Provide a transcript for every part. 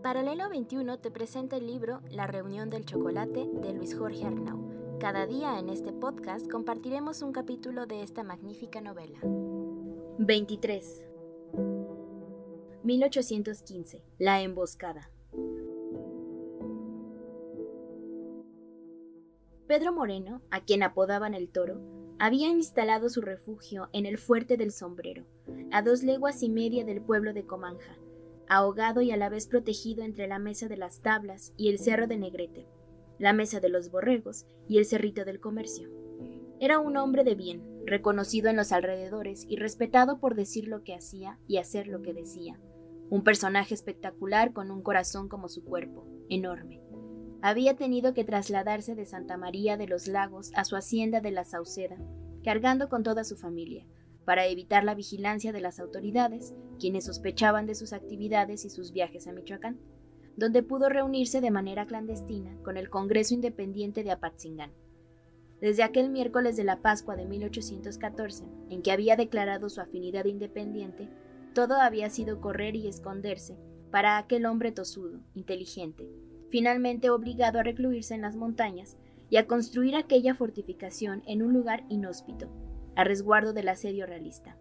Paralelo 21 te presenta el libro La reunión del chocolate de Luis Jorge Arnau. Cada día en este podcast compartiremos un capítulo de esta magnífica novela. 23. 1815. La emboscada. Pedro Moreno, a quien apodaban el Toro, había instalado su refugio en el Fuerte del Sombrero, a 2 leguas y media del pueblo de Comanja, ahogado y a la vez protegido entre la Mesa de las Tablas y el Cerro de Negrete, la Mesa de los Borregos y el Cerrito del Comercio. Era un hombre de bien, reconocido en los alrededores y respetado por decir lo que hacía y hacer lo que decía. Un personaje espectacular con un corazón como su cuerpo, enorme. Había tenido que trasladarse de Santa María de los Lagos a su hacienda de la Sauceda, cargando con toda su familia, para evitar la vigilancia de las autoridades, quienes sospechaban de sus actividades y sus viajes a Michoacán, donde pudo reunirse de manera clandestina con el Congreso Independiente de Apatzingán. Desde aquel miércoles de la Pascua de 1814, en que había declarado su afinidad independiente, todo había sido correr y esconderse para aquel hombre tosudo, inteligente, finalmente obligado a recluirse en las montañas y a construir aquella fortificación en un lugar inhóspito, a resguardo del asedio realista.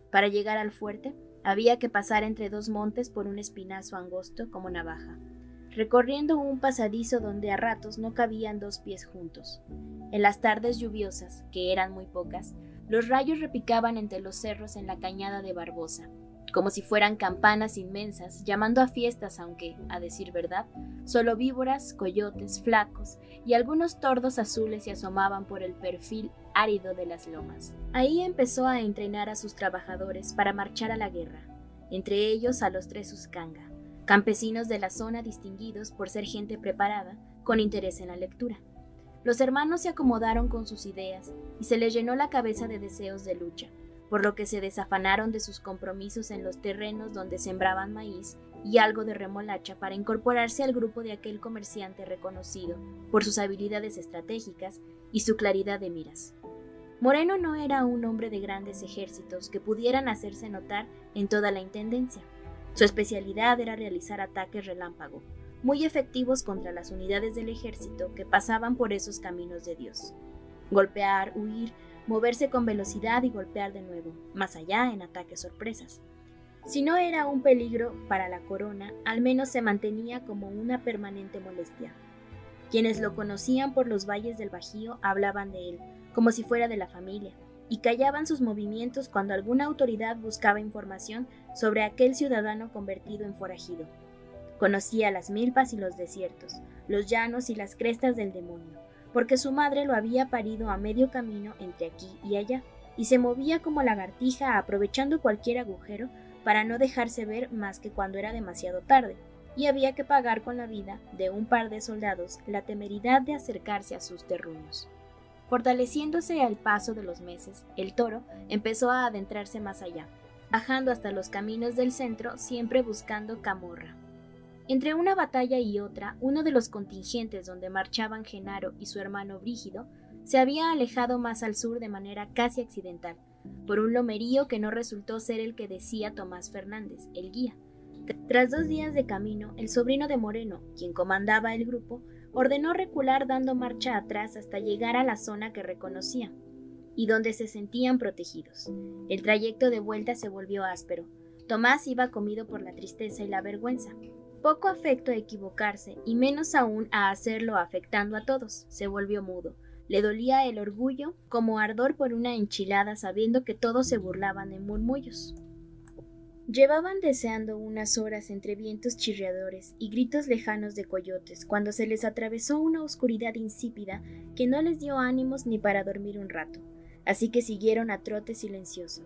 Para llegar al fuerte, había que pasar entre 2 montes por un espinazo angosto como navaja, recorriendo un pasadizo donde a ratos no cabían 2 pies juntos. En las tardes lluviosas, que eran muy pocas, los rayos repicaban entre los cerros en la cañada de Barbosa, como si fueran campanas inmensas, llamando a fiestas, aunque, a decir verdad, solo víboras, coyotes, flacos y algunos tordos azules se asomaban por el perfil árido de las lomas. Ahí empezó a entrenar a sus trabajadores para marchar a la guerra, entre ellos a los 3 Uskanga, campesinos de la zona distinguidos por ser gente preparada, con interés en la lectura. Los hermanos se acomodaron con sus ideas y se les llenó la cabeza de deseos de lucha, por lo que se desafanaron de sus compromisos en los terrenos donde sembraban maíz y algo de remolacha para incorporarse al grupo de aquel comerciante reconocido por sus habilidades estratégicas y su claridad de miras. Moreno no era un hombre de grandes ejércitos que pudieran hacerse notar en toda la intendencia. Su especialidad era realizar ataques relámpago, muy efectivos contra las unidades del ejército que pasaban por esos caminos de Dios. Golpear, huir, moverse con velocidad y golpear de nuevo, más allá en ataques sorpresas. Si no era un peligro para la corona, al menos se mantenía como una permanente molestia. Quienes lo conocían por los valles del Bajío hablaban de él, como si fuera de la familia, y callaban sus movimientos cuando alguna autoridad buscaba información sobre aquel ciudadano convertido en forajido. Conocía las milpas y los desiertos, los llanos y las crestas del demonio, porque su madre lo había parido a medio camino entre aquí y allá, y se movía como lagartija aprovechando cualquier agujero para no dejarse ver más que cuando era demasiado tarde, y había que pagar con la vida de un par de soldados la temeridad de acercarse a sus terruños. Fortaleciéndose al paso de los meses, el Toro empezó a adentrarse más allá, bajando hasta los caminos del centro, siempre buscando camorra. Entre una batalla y otra, uno de los contingentes donde marchaban Genaro y su hermano Brígido se había alejado más al sur de manera casi accidental, por un lomerío que no resultó ser el que decía Tomás Fernández, el guía. Tras 2 días de camino, el sobrino de Moreno, quien comandaba el grupo, ordenó recular dando marcha atrás hasta llegar a la zona que reconocía, y donde se sentían protegidos. El trayecto de vuelta se volvió áspero. Tomás iba comido por la tristeza y la vergüenza. Poco afecto a equivocarse, y menos aún a hacerlo afectando a todos, se volvió mudo. Le dolía el orgullo como ardor por una enchilada sabiendo que todos se burlaban de murmullos. Llevaban deseando unas horas entre vientos chirriadores y gritos lejanos de coyotes cuando se les atravesó una oscuridad insípida que no les dio ánimos ni para dormir un rato, así que siguieron a trote silencioso,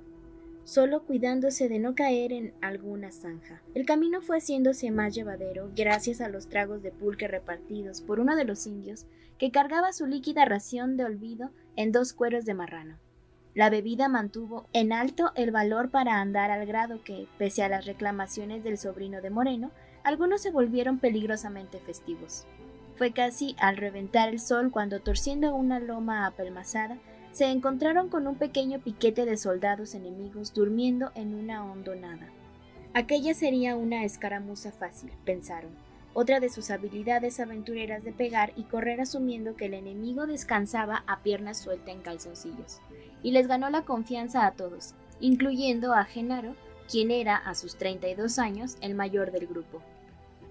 solo cuidándose de no caer en alguna zanja. El camino fue haciéndose más llevadero gracias a los tragos de pulque repartidos por uno de los indios que cargaba su líquida ración de olvido en 2 cueros de marrano. La bebida mantuvo en alto el valor para andar al grado que, pese a las reclamaciones del sobrino de Moreno, algunos se volvieron peligrosamente festivos. Fue casi al reventar el sol cuando, torciendo una loma apelmazada, se encontraron con un pequeño piquete de soldados enemigos durmiendo en una hondonada. Aquella sería una escaramuza fácil, pensaron, otra de sus habilidades aventureras de pegar y correr asumiendo que el enemigo descansaba a pierna suelta en calzoncillos, y les ganó la confianza a todos, incluyendo a Genaro, quien era, a sus 32 años, el mayor del grupo.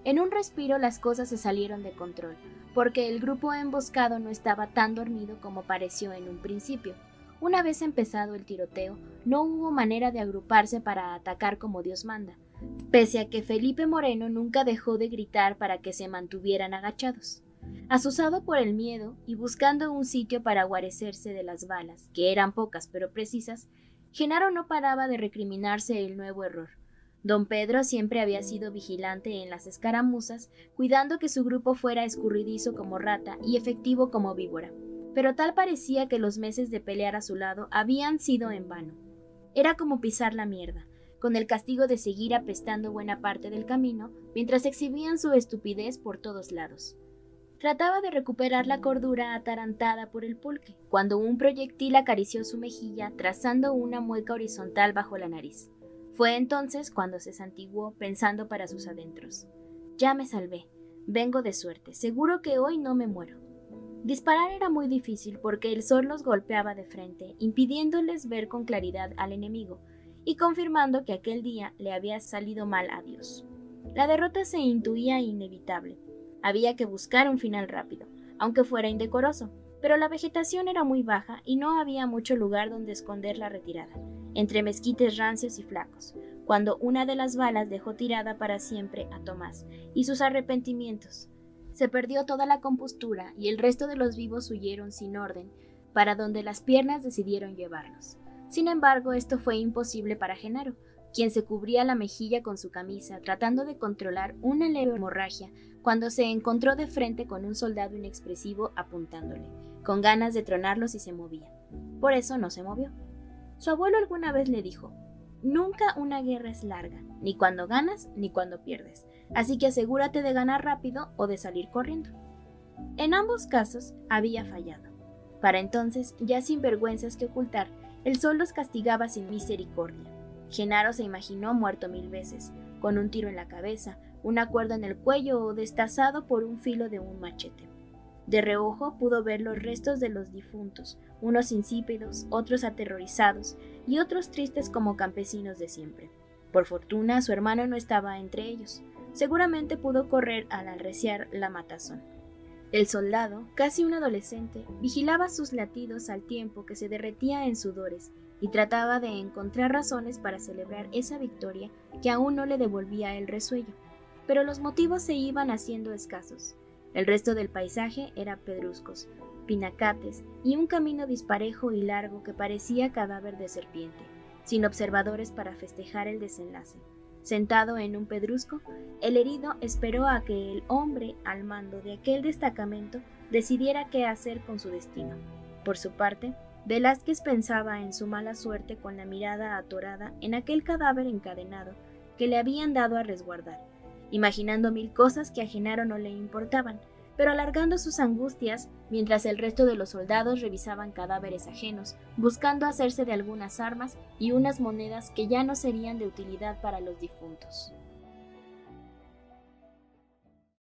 En un respiro las cosas se salieron de control, porque el grupo emboscado no estaba tan dormido como pareció en un principio. Una vez empezado el tiroteo, no hubo manera de agruparse para atacar como Dios manda, pese a que Felipe Moreno nunca dejó de gritar para que se mantuvieran agachados. Asusado por el miedo y buscando un sitio para guarecerse de las balas, que eran pocas pero precisas, Genaro no paraba de recriminarse el nuevo error. Don Pedro siempre había sido vigilante en las escaramuzas, cuidando que su grupo fuera escurridizo como rata y efectivo como víbora. Pero tal parecía que los meses de pelear a su lado habían sido en vano. Era como pisar la mierda, con el castigo de seguir apestando buena parte del camino, mientras exhibían su estupidez por todos lados. Trataba de recuperar la cordura atarantada por el pulque, cuando un proyectil acarició su mejilla, trazando una mueca horizontal bajo la nariz. Fue entonces cuando se santiguó pensando para sus adentros. Ya me salvé, vengo de suerte, seguro que hoy no me muero. Disparar era muy difícil porque el sol los golpeaba de frente, impidiéndoles ver con claridad al enemigo, y confirmando que aquel día le había salido mal a Dios. La derrota se intuía inevitable. Había que buscar un final rápido, aunque fuera indecoroso, pero la vegetación era muy baja y no había mucho lugar donde esconder la retirada, entre mezquites rancios y flacos, cuando una de las balas dejó tirada para siempre a Tomás y sus arrepentimientos. Se perdió toda la compostura y el resto de los vivos huyeron sin orden, para donde las piernas decidieron llevarlos. Sin embargo, esto fue imposible para Genaro, quien se cubría la mejilla con su camisa, tratando de controlar una leve hemorragia, cuando se encontró de frente con un soldado inexpresivo apuntándole, con ganas de tronarlo si se movía. Por eso no se movió. Su abuelo alguna vez le dijo: «Nunca una guerra es larga, ni cuando ganas ni cuando pierdes, así que asegúrate de ganar rápido o de salir corriendo». En ambos casos había fallado. Para entonces, ya sin vergüenzas que ocultar, el sol los castigaba sin misericordia. Genaro se imaginó muerto 1000 veces, con un tiro en la cabeza, una cuerda en el cuello o destazado por un filo de un machete. De reojo pudo ver los restos de los difuntos, unos insípidos, otros aterrorizados y otros tristes como campesinos de siempre. Por fortuna, su hermano no estaba entre ellos. Seguramente pudo correr al arreciar la matazón. El soldado, casi un adolescente, vigilaba sus latidos al tiempo que se derretía en sudores y trataba de encontrar razones para celebrar esa victoria que aún no le devolvía el resuello. Pero los motivos se iban haciendo escasos. El resto del paisaje era pedruscos, pinacates y un camino disparejo y largo que parecía cadáver de serpiente, sin observadores para festejar el desenlace. Sentado en un pedrusco, el herido esperó a que el hombre al mando de aquel destacamento decidiera qué hacer con su destino. Por su parte, Velázquez pensaba en su mala suerte con la mirada atorada en aquel cadáver encadenado que le habían dado a resguardar, imaginando 1000 cosas que a Genaro no le importaban, pero alargando sus angustias mientras el resto de los soldados revisaban cadáveres ajenos, buscando hacerse de algunas armas y unas monedas que ya no serían de utilidad para los difuntos.